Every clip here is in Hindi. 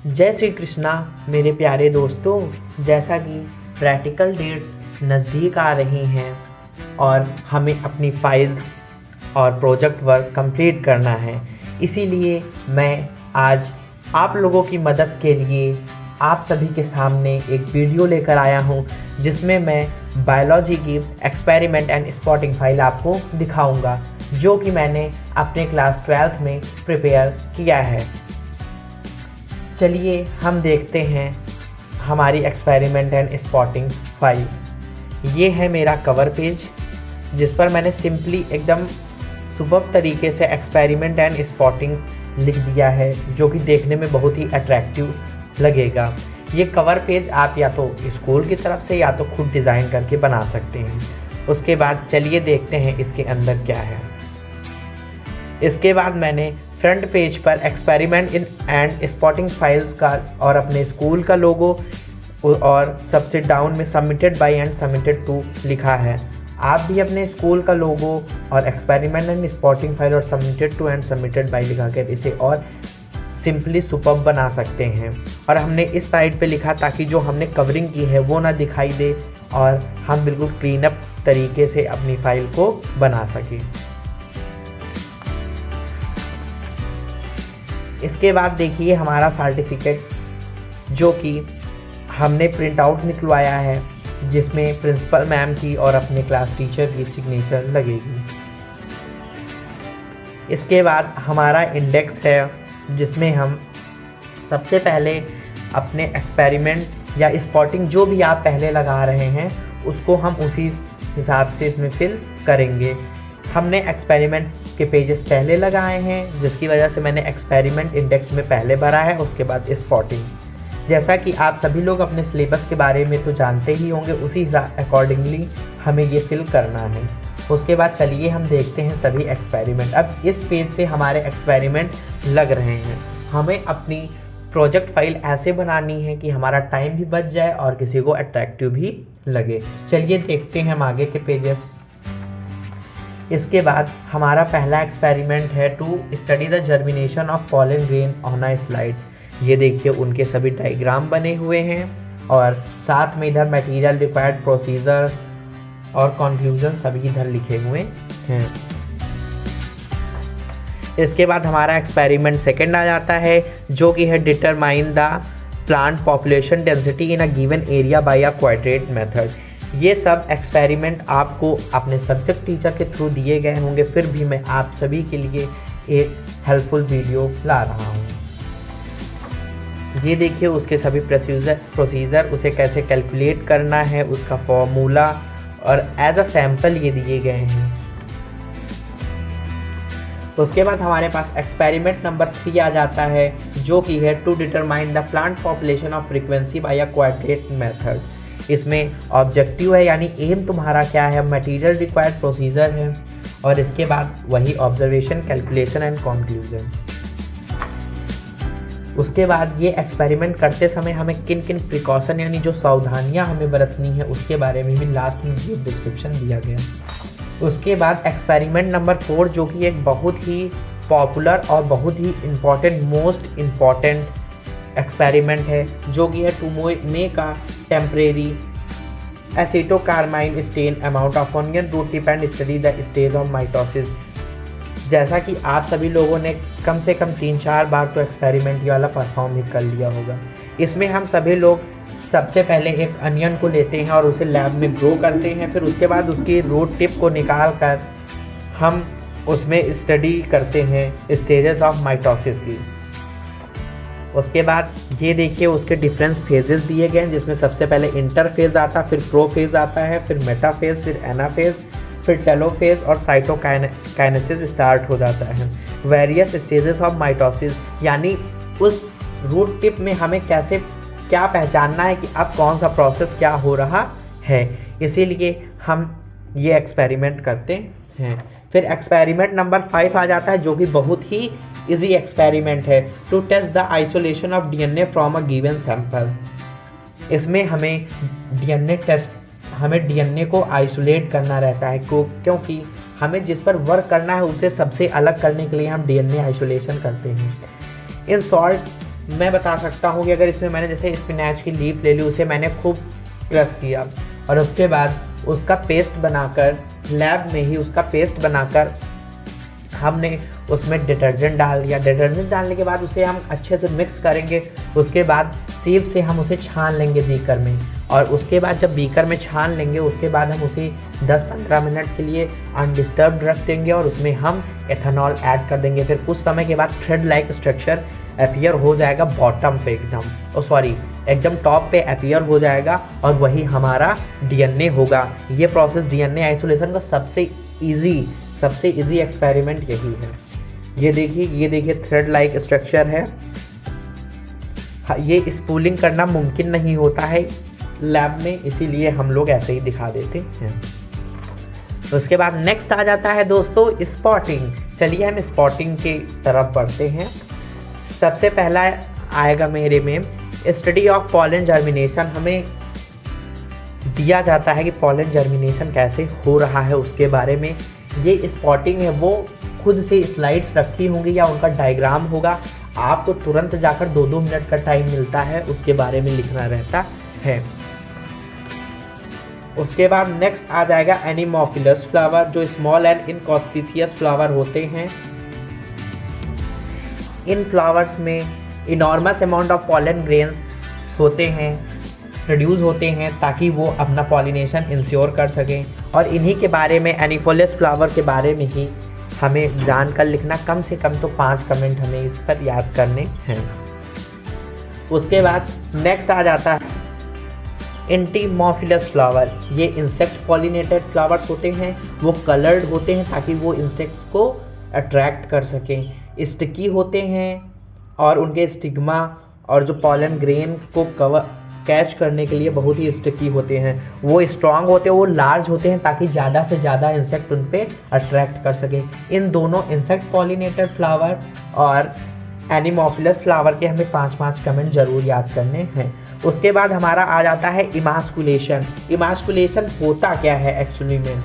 जय श्री कृष्णा मेरे प्यारे दोस्तों। जैसा कि प्रैक्टिकल डेट्स नज़दीक आ रही हैं और हमें अपनी फाइल्स और प्रोजेक्ट वर्क कंप्लीट करना है, इसीलिए मैं आज आप लोगों की मदद के लिए आप सभी के सामने एक वीडियो लेकर आया हूं, जिसमें मैं बायोलॉजी की एक्सपेरिमेंट एंड स्पॉटिंग फाइल आपको दिखाऊंगा, जो कि मैंने अपने क्लास 12th में प्रिपेयर किया है। चलिए हम देखते हैं हमारी एक्सपेरिमेंट एंड स्पॉटिंग फाइल। ये है मेरा कवर पेज, जिस पर मैंने सिंपली एकदम सुपर तरीके से एक्सपेरिमेंट एंड स्पॉटिंग लिख दिया है, जो कि देखने में बहुत ही अट्रैक्टिव लगेगा। ये कवर पेज आप या तो स्कूल की तरफ से या तो खुद डिज़ाइन करके बना सकते हैं। उसके बाद चलिए देखते हैं इसके अंदर क्या है। इसके बाद मैंने फ्रंट पेज पर experiment in and spotting files का और अपने स्कूल का लोगो और सबसे डाउन में submitted by and submitted to लिखा है। आप भी अपने स्कूल का लोगो और एक्सपेरिमेंट एंड स्पॉटिंग फाइल और submitted to and submitted by लिखाकर इसे और सिंपली सुपर्ब बना सकते हैं। और हमने इस साइड पे लिखा ताकि जो हमने कवरिंग की है वो ना दिखाई दे और हम बिल्कुल क्लीन अप तरीके से अपनी फाइल को बना सकें। इसके बाद देखिए हमारा सर्टिफिकेट, जो कि हमने प्रिंट आउट निकलवाया है, जिसमें प्रिंसिपल मैम की और अपने क्लास टीचर की सिग्नेचर लगेगी। इसके बाद हमारा इंडेक्स है, जिसमें हम सबसे पहले अपने एक्सपेरिमेंट या स्पॉटिंग जो भी आप पहले लगा रहे हैं उसको हम उसी हिसाब से इसमें फिल करेंगे। हमने एक्सपेरिमेंट के पेजेस पहले लगाए हैं, जिसकी वजह से मैंने एक्सपेरिमेंट इंडेक्स में पहले भरा है, उसके बाद स्पॉटिंग। जैसा कि आप सभी लोग अपने सिलेबस के बारे में तो जानते ही होंगे, उसी अकॉर्डिंगली हमें ये फिल करना है। उसके बाद चलिए हम देखते हैं सभी एक्सपेरिमेंट। अब इस पेज से हमारे एक्सपेरिमेंट लग रहे हैं। हमें अपनी प्रोजेक्ट फाइल ऐसे बनानी है कि हमारा टाइम भी बच जाए और किसी को अट्रैक्टिव भी लगे। चलिए देखते हैं हम आगे के पेजेस। इसके बाद हमारा पहला एक्सपेरिमेंट है to study the germination of pollen grain on a slide. ये देखिए उनके सभी डायग्राम बने हुए हैं और साथ में इधर मटेरियल रिक्वायर्ड, प्रोसीजर और कंक्लूजन सभी इधर लिखे हुए हैं। इसके बाद हमारा एक्सपेरिमेंट सेकंड आ जाता है, जो कि है determine the plant population density in a given area by a quadrat method. ये सब एक्सपेरिमेंट आपको अपने सब्जेक्ट टीचर के थ्रू दिए गए होंगे, फिर भी मैं आप सभी के लिए एक हेल्पफुल वीडियो ला रहा हूँ। ये देखिए उसके सभी प्रोसीजर, उसे कैसे कैलकुलेट करना है, उसका फॉर्मूला और एज अ सैम्पल ये दिए गए हैं। उसके बाद हमारे पास एक्सपेरिमेंट नंबर 3 आ जाता है, जो कि है to determine the plant population of frequency by a quadrat method. इसमें ऑब्जेक्टिव है, यानी एम तुम्हारा क्या है, मटेरियल रिक्वायर्ड, प्रोसीजर है और इसके बाद वही ऑब्जर्वेशन, कैलकुलेशन एंड कंक्लूजन। उसके बाद ये एक्सपेरिमेंट करते समय हमें किन किन प्रिकॉशन यानी जो सावधानियां हमें बरतनी है उसके बारे में भी लास्ट में ये डिस्क्रिप्शन दिया गया। उसके बाद एक्सपेरिमेंट नंबर 4, जो कि एक बहुत ही पॉपुलर और बहुत ही इम्पॉर्टेंट, मोस्ट इम्पॉर्टेंट एक्सपेरिमेंट है, जो कि है to make a temporary acetocarmine stain amount of onion root tip and study the stage of mitosis. जैसा कि आप सभी लोगों ने कम से कम 3-4 बार तो एक्सपेरिमेंट ये वाला परफॉर्म भी कर लिया होगा। इसमें हम सभी लोग सबसे पहले एक अनियन को लेते हैं और उसे लैब में ग्रो करते हैं, फिर उसके बाद उसकी रूट टिप को निकाल कर हम उसमें स्टडी करते हैं स्टेजेस ऑफ माइटोसिस की। उसके बाद ये देखिए उसके डिफरेंस फेजेस दिए गए हैं, जिसमें सबसे पहले इंटरफेज आता है, फिर प्रोफेज आता है, फिर मेटाफेज, फिर एनाफेज, फिर टेलोफेज और साइटोकाइनेसिस स्टार्ट हो जाता है। वेरियस स्टेजेस ऑफ माइटोसिस, यानी उस रूट टिप में हमें कैसे क्या पहचानना है कि अब कौन सा प्रोसेस क्या हो रहा है, इसीलिए हम ये एक्सपेरिमेंट करते हैं। फिर एक्सपेरिमेंट नंबर 5 आ जाता है, जो कि बहुत ही इजी एक्सपेरिमेंट है, to test the isolation of DNA from a given sample. इसमें हमें डीएनए को आइसोलेट करना रहता है, क्योंकि हमें जिस पर वर्क करना है उसे सबसे अलग करने के लिए हम डीएनए आइसोलेशन करते हैं। इन शॉर्ट मैं बता सकता हूँ कि अगर इसमें मैंने जैसे स्पिनैच की लीफ ले ली, उसे मैंने खूब क्रश किया और उसके बाद उसका पेस्ट बनाकर, लैब में ही उसका पेस्ट बनाकर हमने उसमें डिटर्जेंट डाल दिया। डिटर्जेंट डालने के बाद उसे हम अच्छे से मिक्स करेंगे। उसके बाद सीव से हम उसे छान लेंगे बीकर में, और उसके बाद जब बीकर में छान लेंगे उसके बाद हम उसे 10-15 मिनट के लिए अनडिस्टर्ब्ड रख देंगे और उसमें हम एथेनॉल ऐड कर देंगे। फिर कुछ समय के बाद थ्रेड लाइक स्ट्रक्चर अपीयर हो जाएगा बॉटम पे एकदम टॉप पे अपीयर हो जाएगा, और वही हमारा डीएनए होगा। ये प्रोसेस डीएनए आइसोलेशन का सबसे इजी एक्सपेरिमेंट यही है। ये देखिए थ्रेड लाइक स्ट्रक्चर है। ये स्पूलिंग करना मुमकिन नहीं होता है लैब में, इसीलिए हम लोग ऐसे ही दिखा देते हैं। उसके बाद नेक्स्ट आ जाता है दोस्तों स्पॉटिंग। चलिए हम स्पॉटिंग की तरफ बढ़ते हैं। सबसे पहला आएगा मेरे में स्टडी ऑफ पॉलन जर्मिनेशन। हमें दिया जाता है कि पॉलन जर्मिनेशन कैसे हो रहा है उसके बारे में। ये स्पॉटिंग है वो खुद से स्लाइड्स रखी होंगी या उनका डायग्राम होगा, आपको तुरंत जाकर 2-2 मिनट का टाइम मिलता है, उसके बारे में लिखना रहता है। उसके बाद नेक्स्ट आ जाएगा एनिमोफिलस फ्लावर, जो स्मॉल एंड इनकॉस्पिशियस फ्लावर होते हैं। इन फ्लावर्स में enormous amount of pollen grains होते हैं, प्रोड्यूस होते हैं, ताकि वो अपना पॉलिनेशन इंश्योर कर सकें। और इन्हीं के बारे में, एनिफोलिस फ्लावर के बारे में ही हमें जानकर लिखना, कम से कम तो 5 कमेंट हमें इस पर याद करने हैं। उसके बाद नेक्स्ट आ जाता है एंटीमोफिलस फ्लावर। ये इंसेक्ट पॉलिनेटेड फ्लावर्स होते हैं, वो कलर्ड होते हैं ताकि वो इंसेक्ट्स को अट्रैक्ट कर सकें। स्टिकी होते हैं और उनके स्टिग्मा और जो पॉलन ग्रेन को कैच करने के लिए बहुत ही स्टिकी होते हैं। वो स्ट्रांग होते हैं, वो लार्ज होते हैं ताकि ज़्यादा से ज़्यादा इंसेक्ट उन पे अट्रैक्ट कर सके। इन दोनों इंसेक्ट पॉलिनेटेड फ्लावर और एनिमोफिलस फ्लावर के हमें 5-5 कमेंट जरूर याद करने हैं। उसके बाद हमारा आ जाता है इमास्कुलेशन। इमास्कुलेशन होता क्या है एक्चुअली में?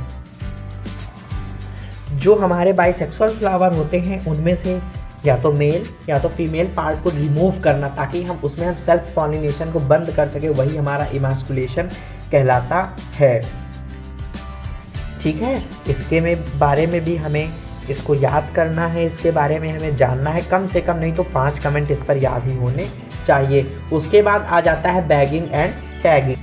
जो हमारे बाइसेक्सुअल फ्लावर होते हैं उनमें से या तो मेल या तो फीमेल पार्ट को रिमूव करना, ताकि हम उसमें हम सेल्फ पॉलिनेशन को बंद कर सके, वही हमारा इमास्कुलेशन कहलाता है। ठीक है, इसके बारे में भी हमें इसको याद करना है, इसके बारे में हमें जानना है, कम से कम नहीं तो 5 कमेंट इस पर याद ही होने चाहिए। उसके बाद आ जाता है बैगिंग एंड टैगिंग।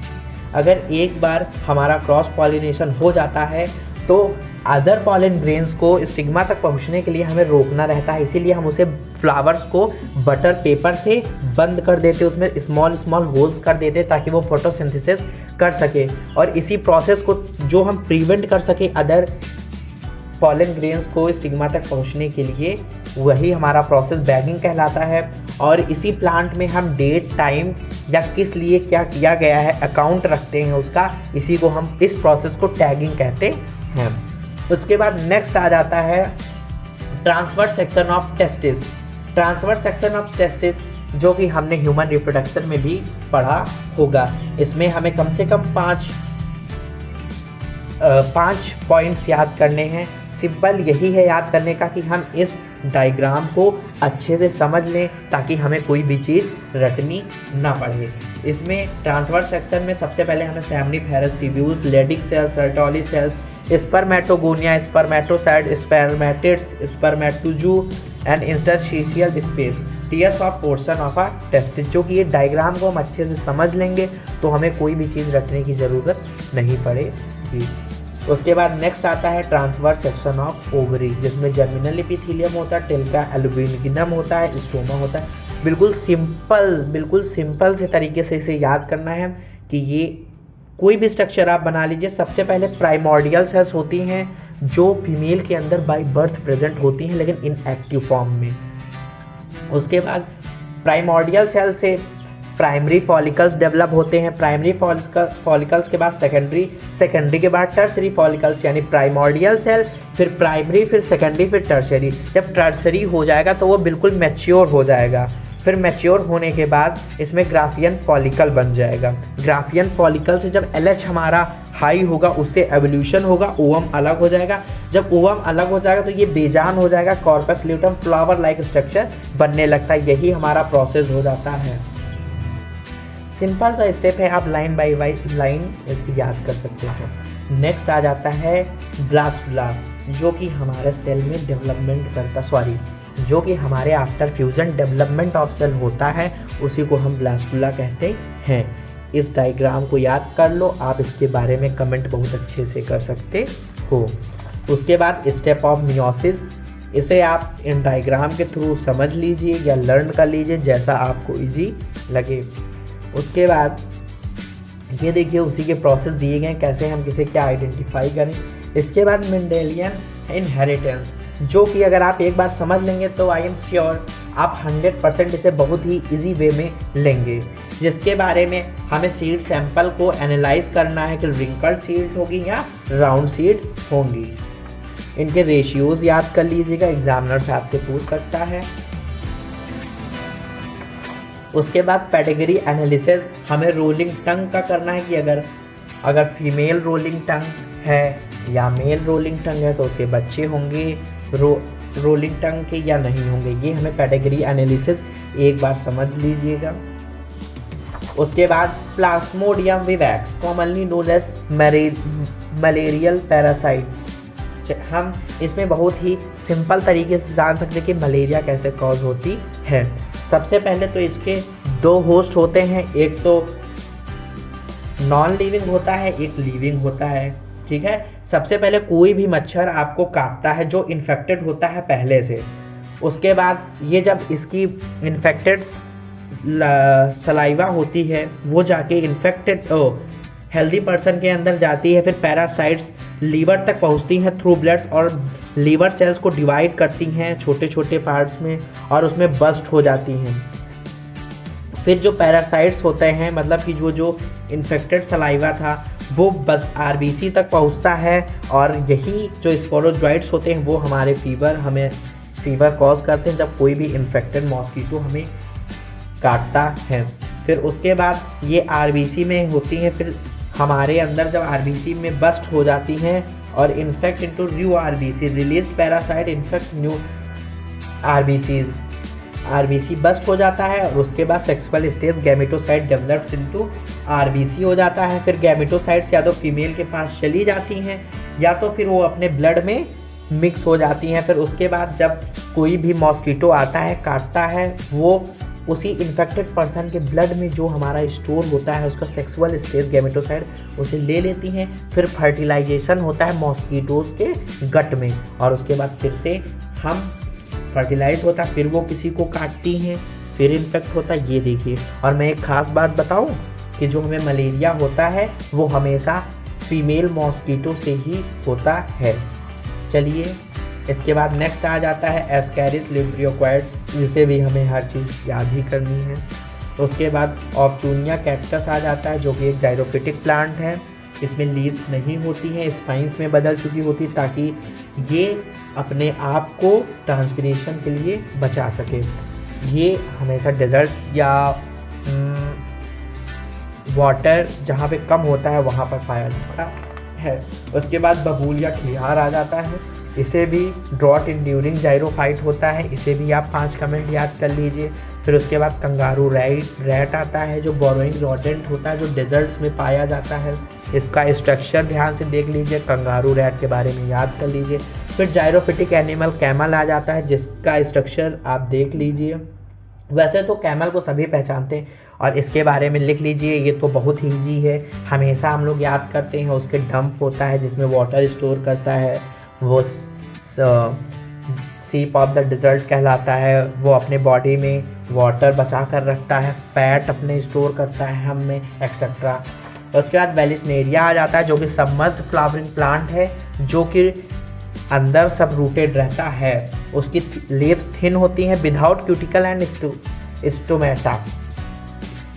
अगर एक बार हमारा क्रॉस पॉलिनेशन हो जाता है तो अदर पॉलन ग्रेन्स को स्टिग्मा तक पहुंचने के लिए हमें रोकना रहता है, इसीलिए हम उसे फ्लावर्स को बटर पेपर से बंद कर देते, उसमें स्मॉल होल्स कर देते ताकि वो फोटोसिंथेसिस कर सके। और इसी प्रोसेस को जो हम प्रिवेंट कर सके अदर पॉलन ग्रेन्स को स्टिग्मा तक पहुंचने के लिए, वही हमारा प्रोसेस बैगिंग कहलाता है। और इसी प्लांट में हम डेट, टाइम या किस लिए क्या किया गया है अकाउंट रखते हैं उसका, इसी को हम इस प्रोसेस को टैगिंग कहते हैं। उसके बाद नेक्स्ट आ जाता है transverse section of testis. Transverse section of testis जो कि हमने ह्यूमन रिप्रोडक्शन में भी पढ़ा होगा। इसमें हमें कम से कम 5 पॉइंट्स याद करने हैं। सिंपल यही है याद करने का कि हम इस डायग्राम को अच्छे से समझ लें ताकि हमें कोई भी चीज़ रटनी ना पड़े। इसमें ट्रांसवर्स सेक्शन में सबसे पहले हमें seminiferous tubules, Leydig cells, Sertoli cells, spermatogonia, spermatocyte, spermatids, spermatozoa and interstitial space, T S of portion of a testis. जो कि ये डायग्राम को हम अच्छे से समझ लेंगे तो हमें कोई भी चीज़ रटने की ज़रूरत नहीं पड़ेगी। उसके बाद नेक्स्ट आता है ट्रांसवर्स सेक्शन ऑफ ओवरी, जिसमें जर्मिनल एपिथेलियम होता है, टिल्का एल्ब्यूमिनम होता है, स्ट्रोमा होता है। बिल्कुल सिंपल से तरीके से इसे याद करना है कि ये कोई भी स्ट्रक्चर आप बना लीजिए। सबसे पहले प्राइमोर्डियल सेल्स होती हैं जो फीमेल के अंदर बाय बर्थ प्रेजेंट होती हैं लेकिन इनएक्टिव फॉर्म में। उसके बाद प्राइमोर्डियल सेल से प्राइमरी फॉलिकल्स डेवलप होते हैं, प्राइमरी फॉलिकल्स के बाद सेकेंडरी, सेकेंडरी के बाद टर्सरी फॉलिकल्स यानी प्राइमोर्डियल सेल, फिर प्राइमरी, फिर सेकेंडरी, फिर टर्सरी। जब टर्सरी हो जाएगा तो वो बिल्कुल मैच्योर हो जाएगा। फिर मैच्योर होने के बाद इसमें ग्राफियन फॉलिकल बन जाएगा। ग्राफियन फॉलिकल से जब LH हमारा हाई होगा उससे एवोल्यूशन होगा, ओवम अलग हो जाएगा। जब ओवम अलग हो जाएगा तो ये बेजान हो जाएगा, corpus luteum flower like structure बनने लगता है। यही हमारा प्रोसेस हो जाता है। सिंपल सा स्टेप है, आप लाइन बाय लाइन इसकी याद कर सकते हो। नेक्स्ट आ जाता है ब्लास्टुला, जो कि हमारे सेल में डेवलपमेंट करता, जो कि हमारे after fusion development of cell होता है, उसी को हम ब्लास्टुला कहते हैं। इस डायग्राम को याद कर लो, आप इसके बारे में कमेंट बहुत अच्छे से कर सकते हो। उसके बाद स्टेप ऑफ मियोसिस, इसे आप इन डायग्राम के थ्रू समझ लीजिए या लर्न कर लीजिए जैसा आपको इजी लगे। उसके बाद ये देखिए उसी के प्रोसेस दिए गए, कैसे हम किसे क्या आइडेंटिफाई करें। इसके बाद मेंडेलियन इनहेरिटेंस, जो कि अगर आप एक बार समझ लेंगे तो आई एम श्योर आप 100% इसे बहुत ही इजी वे में लेंगे। जिसके बारे में हमें सीड सैंपल को एनालाइज करना है कि रिंकल्ड सीड होगी या राउंड सीड होंगी। इनके रेशियोज याद कर लीजिएगा, एग्जामिनर से आपसे पूछ सकता है। उसके बाद पेडिग्री एनालिसिस, हमें रोलिंग टंग का करना है कि अगर फीमेल रोलिंग टंग है या मेल रोलिंग टंग है तो उसके बच्चे होंगे रोलिंग टंग के या नहीं होंगे। ये हमें पेडिग्री एनालिसिस एक बार समझ लीजिएगा। उसके बाद plasmodium vivax, commonly known as malarial parasite, हम इसमें बहुत ही सिंपल तरीके से जान सकते हैं कि मलेरिया कैसे कॉज होती है। सबसे पहले तो इसके 2 होस्ट होते हैं, एक तो नॉन लिविंग होता है, एक लिविंग होता है। ठीक है, सबसे पहले कोई भी मच्छर आपको काटता है जो इन्फेक्टेड होता है पहले से, उसके बाद ये जब इसकी इन्फेक्टेड सलाइवा होती है वो जाके इन्फेक्टेड हेल्दी पर्सन के अंदर जाती है, फिर पैरासाइट्स लीवर तक पहुंचती हैं थ्रू ब्लड्स और लीवर सेल्स को डिवाइड करती हैं छोटे छोटे पार्ट्स में और उसमें बस्ट हो जाती हैं। फिर जो पैरासाइट्स होते हैं, मतलब कि जो इन्फेक्टेड सलाइवा था वो बस RBC तक पहुंचता है और यही जो स्पोरोजोइट्स होते हैं वो हमें फीवर कॉज करते हैं जब कोई भी इन्फेक्टेड मॉस्किटो हमें काटता है। फिर उसके बाद ये RBC में होती हैं, फिर हमारे अंदर जब RBC में बस्ट हो जाती हैं और infect into new RBC, release parasite infect new RBCs, RBC burst हो जाता है और उसके बाद sexual stage gametocyte develops into RBC हो जाता है। फिर गैमेटोसाइट्स या तो फीमेल के पास चली जाती हैं या तो फिर वो अपने ब्लड में मिक्स हो जाती हैं। फिर उसके बाद जब कोई भी मॉस्किटो आता है काटता है, वो उसी इन्फेक्टेड पर्सन के ब्लड में जो हमारा स्टोर होता है उसका सेक्सुअल स्टेज गैमेटोसाइट उसे ले लेती हैं। फिर फर्टिलाइजेशन होता है मॉस्किटोज के गट में और उसके बाद फिर से हम फर्टिलाइज होता है, फिर वो किसी को काटती हैं, फिर इन्फेक्ट होता है। ये देखिए, और मैं एक खास बात बताऊं कि जो हमें मलेरिया होता है वो हमेशा फीमेल मॉस्किटो से ही होता है। चलिए, इसके बाद नेक्स्ट आ जाता है एस्कैरिस लिम्फियोक्वाइड्स, जिसे भी हमें हर चीज़ याद ही करनी है। उसके बाद ऑप्चूनिया कैक्टस आ जाता है जो कि एक जाइरोफिटिक प्लांट है। इसमें लीव्स नहीं होती हैं, स्पाइंस में बदल चुकी होती ताकि ये अपने आप को ट्रांसपिरेशन के लिए बचा सके। ये हमेशा डेजर्ट्स या वाटर जहाँ पे कम होता है वहाँ पर पाया जाता है। उसके बाद बबूलिया खियार आ जाता है, इसे भी ड्रॉट इंड्यूरिंग जाइरोफाइट होता है, इसे भी आप 5 कमेंट याद कर लीजिए। फिर उसके बाद कंगारू रैट आता है जो बोरोइंग रोडेंट होता है जो डेजर्ट्स में पाया जाता है। इसका स्ट्रक्चर ध्यान से देख लीजिए, कंगारू रैट के बारे में याद कर लीजिए। फिर जाइरोफिटिक एनिमल कैमल आ जाता है जिसका स्ट्रक्चर आप देख लीजिए। वैसे तो कैमल को सभी पहचानते हैं और इसके बारे में लिख लीजिए, ये तो बहुत ही ईजी है, हमेशा हम लोग याद करते हैं। उसके डंप होता है जिसमें वाटर स्टोर करता है, वो सीप ऑफ द डिजर्ट कहलाता है। वो अपने बॉडी में वाटर बचा कर रखता है, फैट अपने स्टोर करता है हम में, एक्सेट्रा। उसके बाद वेलिस्नेरिया आ जाता है जो कि सबमर्ज्ड फ्लावरिंग प्लांट है जो कि अंदर सब रूटेड रहता है। उसकी लीव्स थिन होती हैं विदाउट क्यूटिकल एंड स्टोमेटा।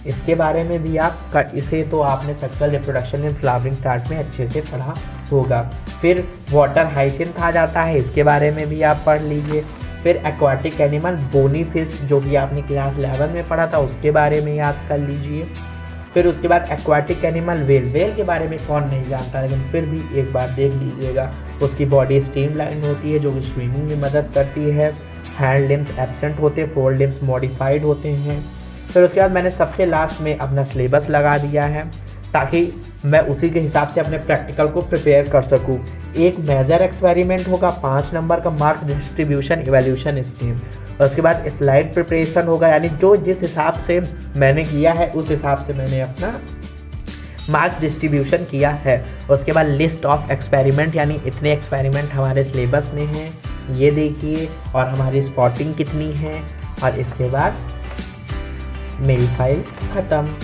इसके बारे में भी इसे तो आपने sexual reproduction in flowering start में अच्छे से पढ़ा होगा। फिर वाटर हाइसिंथ आ जाता है, इसके बारे में भी आप पढ़ लीजिए। फिर एक्वाटिक एनिमल बोनी फिश, जो भी आपने क्लास 11 में पढ़ा था, उसके बारे में याद कर लीजिए। फिर उसके बाद एक्वाटिक एनिमल वेल के बारे में कौन नहीं जानता, लेकिन फिर भी एक बार देख लीजिएगा। उसकी बॉडी स्ट्रीमलाइन होती है जो कि स्विमिंग में मदद करती है। हैंड लिम्स एब्सेंट होते हैं, 4 लिम्स मॉडिफाइड होते हैं। फिर उसके बाद मैंने सबसे लास्ट में अपना सिलेबस लगा दिया है ताकि मैं उसी के हिसाब से अपने प्रैक्टिकल को प्रिपेयर कर सकूं। एक मेजर एक्सपेरिमेंट होगा 5 नंबर का, मार्क्स डिस्ट्रीब्यूशन इवैल्यूएशन स्कीम, और उसके बाद स्लाइड प्रिपरेशन होगा, यानी जो जिस हिसाब से मैंने किया है उस हिसाब से मैंने अपना मार्क्स डिस्ट्रीब्यूशन किया है। उसके बाद लिस्ट ऑफ एक्सपेरिमेंट, यानी इतने एक्सपेरिमेंट हमारे सिलेबस में हैं, ये देखिए, और हमारी स्पॉटिंग कितनी है, और इसके बाद मेरी फाइल ख़त्म।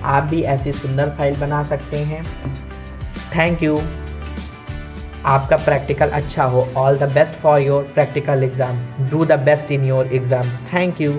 आप भी ऐसी सुंदर फाइल बना सकते हैं। Thank you. आपका प्रैक्टिकल अच्छा हो। All the best for your practical exam. Do the best in your exams. Thank you.